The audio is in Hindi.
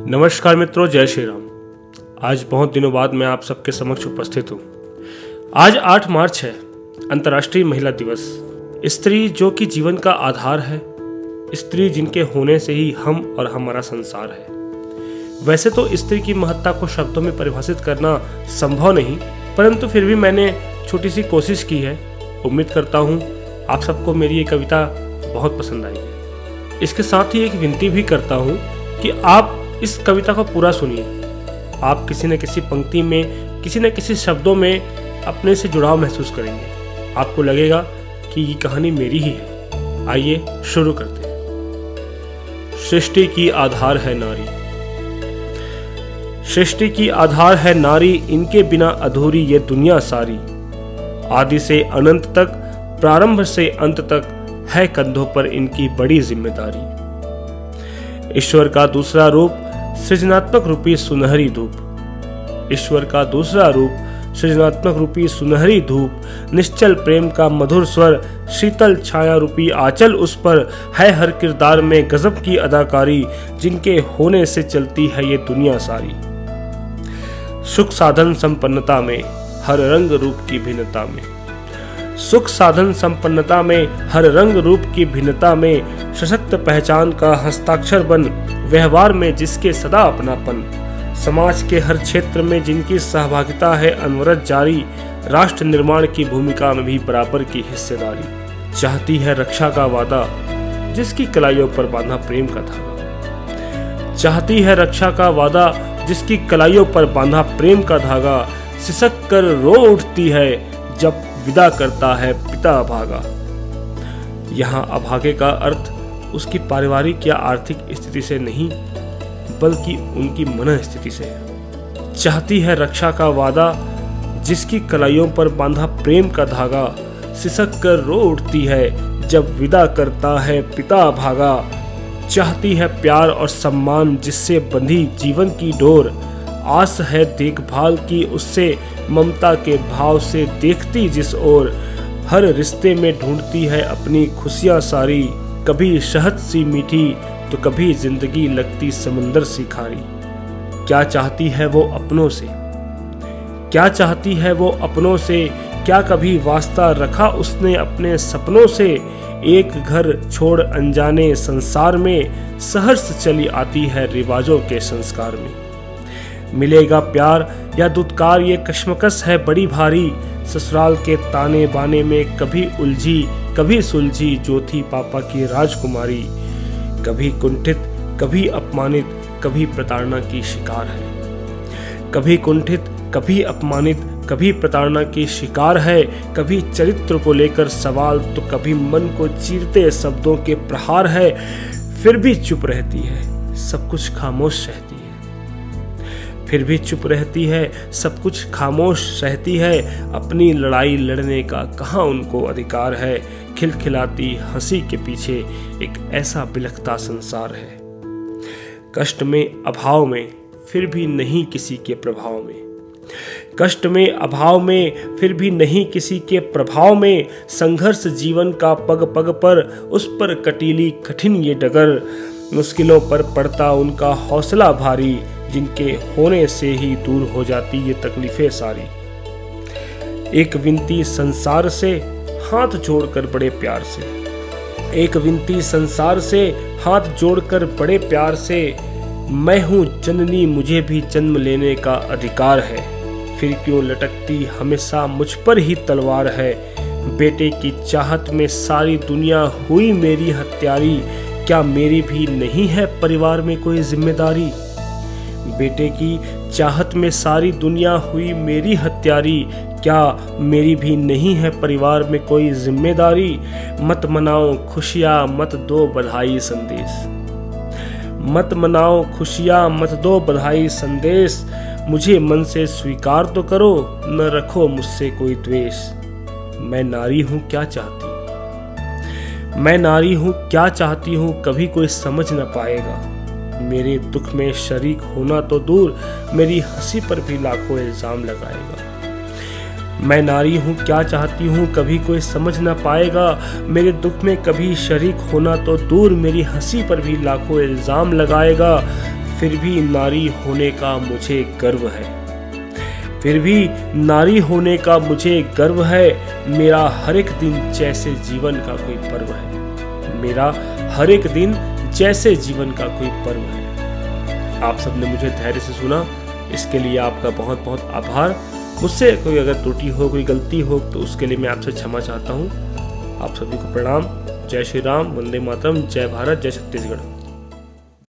नमस्कार मित्रों, जय श्री राम। आज बहुत दिनों बाद मैं आप सबके समक्ष उपस्थित हूँ। आज 8 मार्च है, अंतर्राष्ट्रीय महिला दिवस। स्त्री जो कि जीवन का आधार है, स्त्री जिनके होने से ही हम और हमारा संसार है। वैसे तो स्त्री की महत्ता को शब्दों में परिभाषित करना संभव नहीं, परंतु फिर भी मैंने छोटी सी कोशिश की है। उम्मीद करता हूँ आप सबको मेरी ये कविता बहुत पसंद आएगी। इसके साथ ही एक विनती भी करता हूँ कि आप इस कविता को पूरा सुनिए। आप किसी न किसी पंक्ति में, किसी न किसी शब्दों में अपने से जुड़ाव महसूस करेंगे। आपको लगेगा कि ये कहानी मेरी ही है। आइए शुरू करते हैं। सृष्टि की आधार है नारी। सृष्टि की आधार है नारी, इनके बिना अधूरी ये दुनिया सारी। आदि से अनंत तक, प्रारंभ से अंत तक है कंधों पर इनकी बड़ी जिम्मेदारी। ईश्वर का दूसरा रूप सृजनात्मक रूपी सुनहरी धूप। ईश्वर का दूसरा रूप सृजनात्मक रूपी सुनहरी धूप। निश्चल प्रेम का मधुर स्वर, शीतल छाया रूपी आंचल उस पर है। हर किरदार में गजब की अदाकारी, जिनके होने से चलती है ये दुनिया सारी। सुख साधन संपन्नता में, हर रंग रूप की भिन्नता में। सुख साधन संपन्नता में, हर रंग रूप की भिन्नता में। सशक्त पहचान का हस्ताक्षर बन, व्यवहार में जिसके सदा अपनापन। समाज के हर क्षेत्र में जिनकी सहभागिता है अनवरत जारी। राष्ट्र निर्माण की भूमिका में भी बराबर की हिस्सेदारी। चाहती है रक्षा का वादा, जिसकी कलाइयों पर बांधा प्रेम का धागा। चाहती है रक्षा का वादा, जिसकी कलाइयों पर बांधा प्रेम का धागा। सिसक कर रो उठती है जब विदा करता है पिता अभागा। यहाँ अभागे का अर्थ उसकी पारिवारिक या आर्थिक स्थिति से नहीं, बल्कि उनकी मन स्थिति से है। चाहती है रक्षा का वादा, जिसकी कलाइयों पर बांधा प्रेम का धागा। सिसक कर रो उठती है जब विदा करता है पिता अभागा। चाहती है प्यार और सम्मान, जिससे बंधी जीवन की डोर। आस है देखभाल की उससे, ममता के भाव से देखती जिस ओर। हर रिश्ते में ढूंढती है अपनी खुशियां सारी। कभी शहद सी मीठी तो कभी जिंदगी लगती समंदर सी खारी। क्या चाहती है वो अपनों से, क्या चाहती है वो अपनों से। क्या कभी वास्ता रखा उसने अपने सपनों से। एक घर छोड़ अनजाने संसार में, सहर्ष चली आती है रिवाजों के संस्कार में। मिलेगा प्यार या दुत्कार ये कश्मकश है बड़ी भारी। ससुराल के ताने बाने में कभी उलझी कभी सुलझी जो थी पापा की राजकुमारी। कभी कुंठित कभी अपमानित, कभी प्रताड़ना की शिकार है। कभी कुंठित कभी अपमानित, कभी प्रताड़ना की शिकार है। कभी चरित्र को लेकर सवाल तो कभी मन को चीरते शब्दों के प्रहार है। फिर भी चुप रहती है, सब कुछ खामोश रहती है। फिर भी चुप रहती है, सब कुछ खामोश रहती है। अपनी लड़ाई लड़ने का कहाँ उनको अधिकार है। खिलखिलाती हंसी के पीछे एक ऐसा बिलखता संसार है। कष्ट में अभाव में, फिर भी नहीं किसी के प्रभाव में। कष्ट में अभाव में, फिर भी नहीं किसी के प्रभाव में। संघर्ष जीवन का पग पग पर, उस पर कटीली कठिन ये डगर। मुश्किलों पर पड़ता उनका हौसला भारी, जिनके होने से ही दूर हो जाती ये तकलीफें सारी। एक विनती संसार से, हाथ जोड़कर बड़े प्यार से। एक विनती संसार से, हाथ जोड़कर बड़े प्यार से। मैं हूँ जननी, मुझे भी जन्म लेने का अधिकार है। फिर क्यों लटकती हमेशा मुझ पर ही तलवार है। बेटे की चाहत में सारी दुनिया हुई मेरी हत्यारी। क्या मेरी भी नहीं है परिवार में कोई जिम्मेदारी। बेटे की चाहत में सारी दुनिया हुई मेरी हत्यारी। क्या मेरी भी नहीं है परिवार में कोई जिम्मेदारी। मत मनाओ खुशियाँ, मत दो बधाई संदेश। मत मनाओ खुशियाँ, मत दो बधाई संदेश। मुझे मन से स्वीकार तो करो, न रखो मुझसे कोई द्वेष। मैं नारी हूँ क्या चाहती, मैं नारी हूँ क्या चाहती हूँ, कभी कोई समझ न पाएगा। मेरे दुख में शरीक होना तो दूर, मेरी हंसी पर भी लाखों इल्जाम लगाएगा। मैं नारी हूँ क्या चाहती हूँ, कभी कोई समझ न पाएगा। मेरे दुख में कभी शरीक होना तो दूर, मेरी हंसी पर भी लाखों इल्जाम लगाएगा। फिर भी नारी होने का मुझे गर्व है। फिर भी नारी होने का मुझे गर्व है, मेरा हर एक दिन जैसे जीवन का कोई पर्व है। मेरा हर एक दिन जैसे जीवन का कोई पर्व है। आप सबने मुझे धैर्य से सुना, इसके लिए आपका बहुत बहुत आभार। मुझसे कोई अगर त्रुटि हो, कोई गलती हो तो उसके लिए मैं आपसे क्षमा चाहता हूँ। आप सभी को प्रणाम। जय श्री राम, वंदे मातरम, जय भारत, जय छत्तीसगढ़।